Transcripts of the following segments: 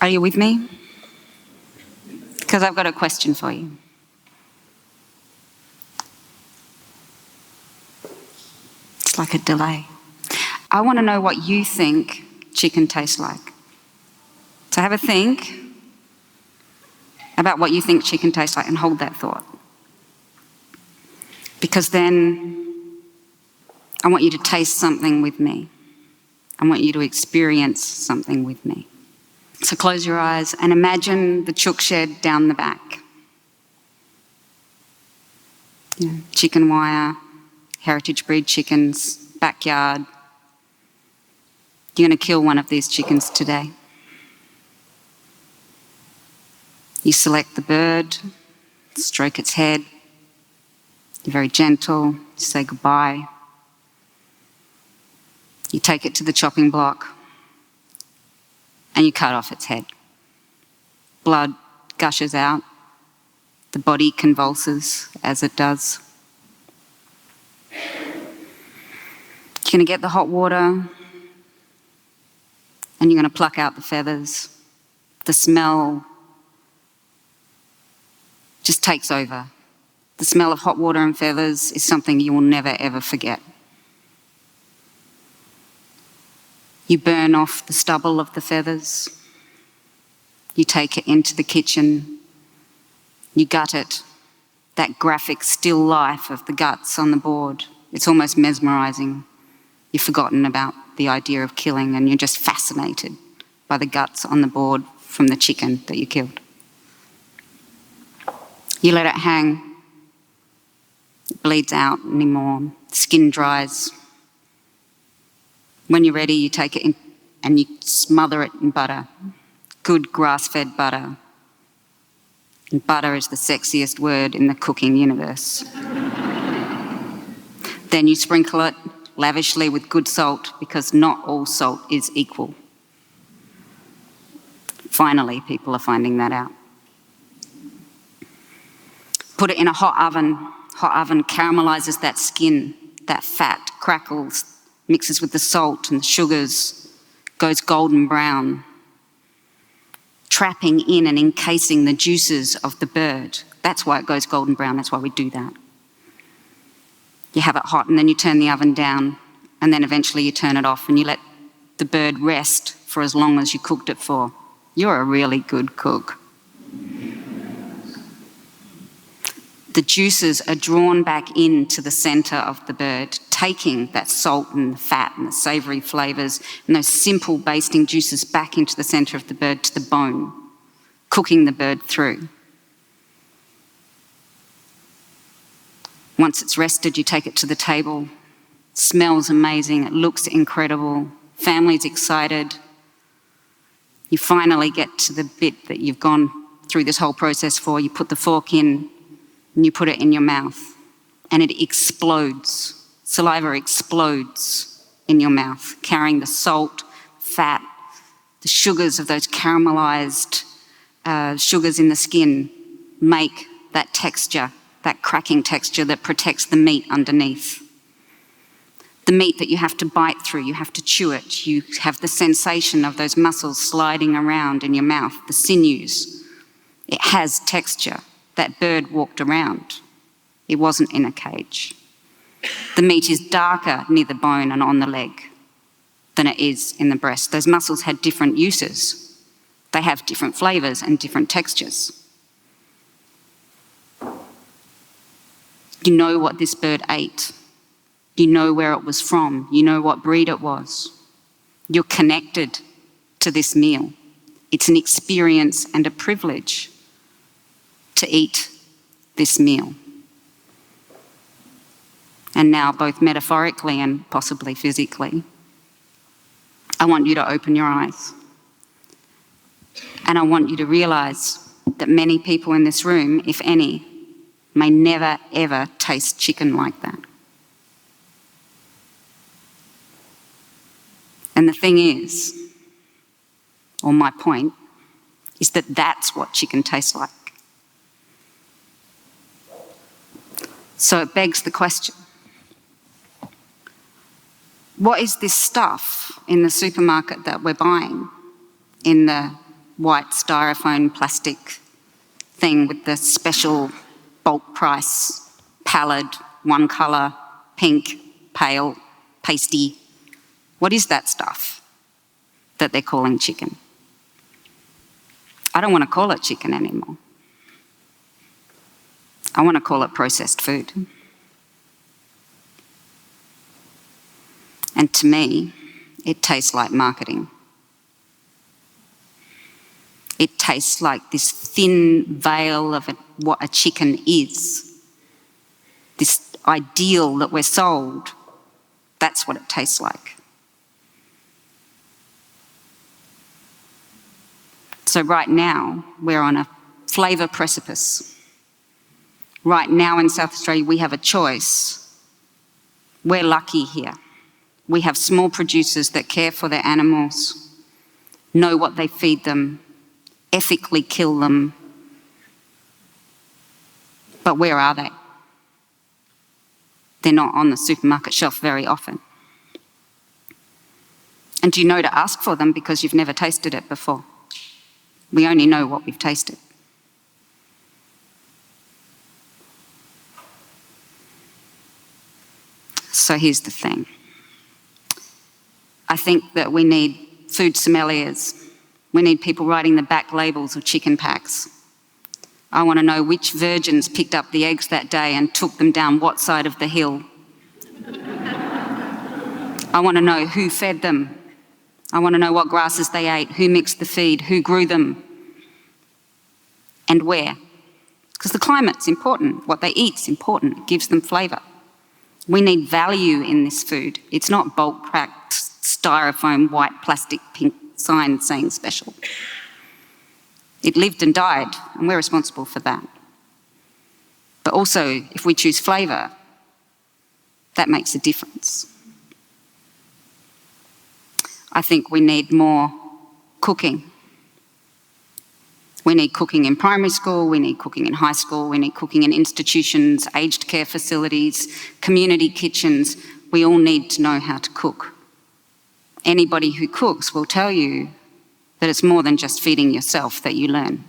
Are you with me? Because I've got a question for you. It's like a delay. I want to know what you think chicken tastes like. So have a think about what you think chicken tastes like and hold that thought. Because then I want you to taste something with me. I want you to experience something with me. So close your eyes and imagine the chook shed down the back. Chicken wire, heritage breed chickens, backyard. You're going to kill one of these chickens today. You select the bird, stroke its head. You're very gentle, you say goodbye. You take it to the chopping block and you cut off its head. Blood gushes out. The body convulses as it does. You're going to get the hot water and you're going to pluck out the feathers. The smell just takes over. The smell of hot water and feathers is something you will never ever forget. You burn off the stubble of the feathers. You take it into the kitchen. You gut it. That graphic still life of the guts on the board. It's almost mesmerising. You've forgotten about the idea of killing and you're just fascinated by the guts on the board from the chicken that you killed. You let it hang. It bleeds out anymore. Skin dries. When you're ready, you take it in and you smother it in butter. Good grass-fed butter. And butter is the sexiest word in the cooking universe. Then you sprinkle it lavishly with good salt because not all salt is equal. Finally, people are finding that out. Put it in a hot oven. Hot oven caramelizes that skin, that fat crackles, mixes with the salt and the sugars, goes golden brown, trapping in and encasing the juices of the bird. That's why it goes golden brown, that's why we do that. You have it hot and then you turn the oven down and then eventually you turn it off and you let the bird rest for as long as you cooked it for. You're a really good cook. The juices are drawn back into the centre of the bird, taking that salt and the fat and the savoury flavours and those simple basting juices back into the centre of the bird to the bone, cooking the bird through. Once it's rested, you take it to the table. It smells amazing, it looks incredible, family's excited. You finally get to the bit that you've gone through this whole process for. You put the fork in and you put it in your mouth and it explodes. Saliva explodes in your mouth, carrying the salt, fat, the sugars of those caramelised sugars in the skin make that texture, that cracking texture that protects the meat underneath. The meat that you have to bite through, you have to chew it. You have the sensation of those muscles sliding around in your mouth, the sinews. It has texture. That bird walked around. It wasn't in a cage. The meat is darker near the bone and on the leg than it is in the breast. Those muscles had different uses. They have different flavours and different textures. You know what this bird ate. You know where it was from. You know what breed it was. You're connected to this meal. It's an experience and a privilege to eat this meal. And now, both metaphorically and possibly physically, I want you to open your eyes. And I want you to realise that many people in this room, if any, may never ever taste chicken like that. And the thing is, or my point, is that that's what chicken tastes like. So it begs the question, what is this stuff in the supermarket that we're buying, in the white styrofoam plastic thing with the special bulk price, pallid, one colour, pink, pale, pasty. What is that stuff that they're calling chicken? I don't want to call it chicken anymore. I want to call it processed food. And to me, it tastes like marketing. It tastes like this thin veil of what a chicken is. This ideal that we're sold, that's what it tastes like. So right now, we're on a flavour precipice. Right now in South Australia, we have a choice. We're lucky here. We have small producers that care for their animals, know what they feed them, ethically kill them. But where are they? They're not on the supermarket shelf very often. And you know to ask for them because you've never tasted it before. We only know what we've tasted. So here's the thing. I think that we need food sommeliers. We need people writing the back labels of chicken packs. I want to know which virgins picked up the eggs that day and took them down what side of the hill. I want to know who fed them. I want to know what grasses they ate, who mixed the feed, who grew them, and where. Because the climate's important. What they eat's important. It gives them flavour. We need value in this food. It's not bulk packed styrofoam, white plastic, pink sign saying special. It lived and died, and we're responsible for that. But also, if we choose flavour, that makes a difference. I think we need more cooking. We need cooking in primary school, we need cooking in high school, we need cooking in institutions, aged care facilities, community kitchens. We all need to know how to cook. Anybody who cooks will tell you that it's more than just feeding yourself that you learn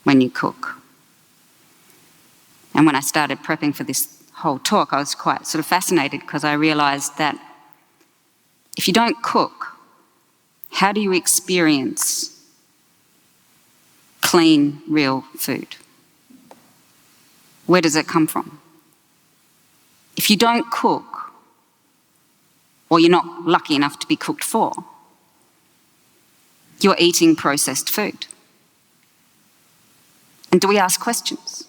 when you cook. And when I started prepping for this whole talk, I was quite sort of fascinated because I realised that if you don't cook, how do you experience clean, real food? Where does it come from? If you don't cook, or you're not lucky enough to be cooked for, you're eating processed food. And do we ask questions?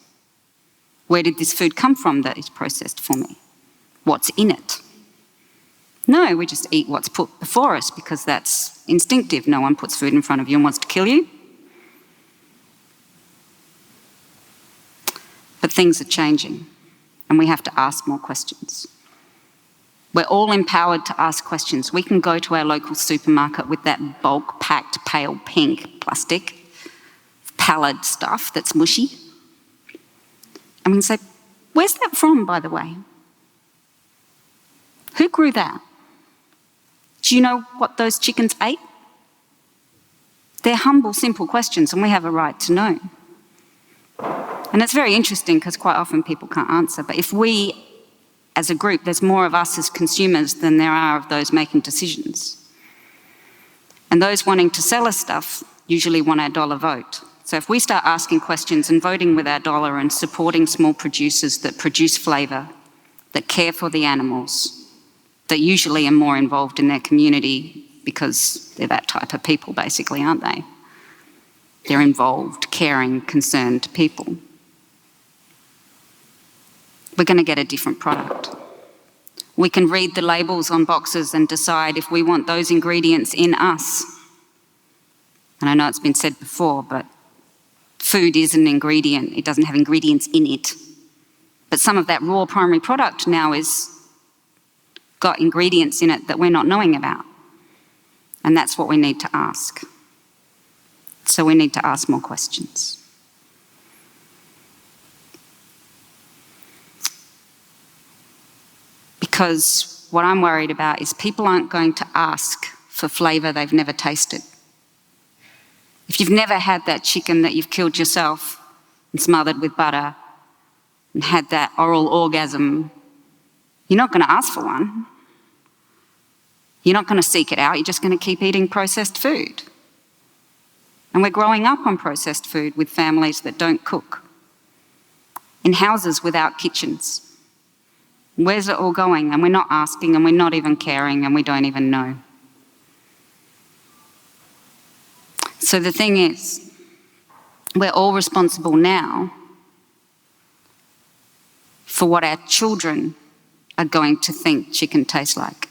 Where did this food come from that is processed for me? What's in it? No, we just eat what's put before us because that's instinctive. No one puts food in front of you and wants to kill you. But things are changing, and we have to ask more questions. We're all empowered to ask questions. We can go to our local supermarket with that bulk packed pale pink plastic, pallid stuff that's mushy. And we can say, where's that from, by the way? Who grew that? Do you know what those chickens ate? They're humble, simple questions, and we have a right to know. And it's very interesting because quite often people can't answer. But if we, as a group, there's more of us as consumers than there are of those making decisions. And those wanting to sell us stuff usually want our dollar vote. So if we start asking questions and voting with our dollar and supporting small producers that produce flavour, that care for the animals, that usually are more involved in their community because they're that type of people basically, aren't they? They're involved, caring, concerned people. We're going to get a different product. We can read the labels on boxes and decide if we want those ingredients in us. And I know it's been said before, but food is an ingredient. It doesn't have ingredients in it. But some of that raw primary product now is got ingredients in it that we're not knowing about. And that's what we need to ask. So we need to ask more questions. Because what I'm worried about is people aren't going to ask for flavour they've never tasted. If you've never had that chicken that you've killed yourself and smothered with butter and had that oral orgasm, you're not going to ask for one. You're not going to seek it out. You're just going to keep eating processed food. And we're growing up on processed food with families that don't cook, in houses without kitchens. Where's it all going? And we're not asking, and we're not even caring, and we don't even know. So the thing is, we're all responsible now for what our children are going to think chicken tastes like.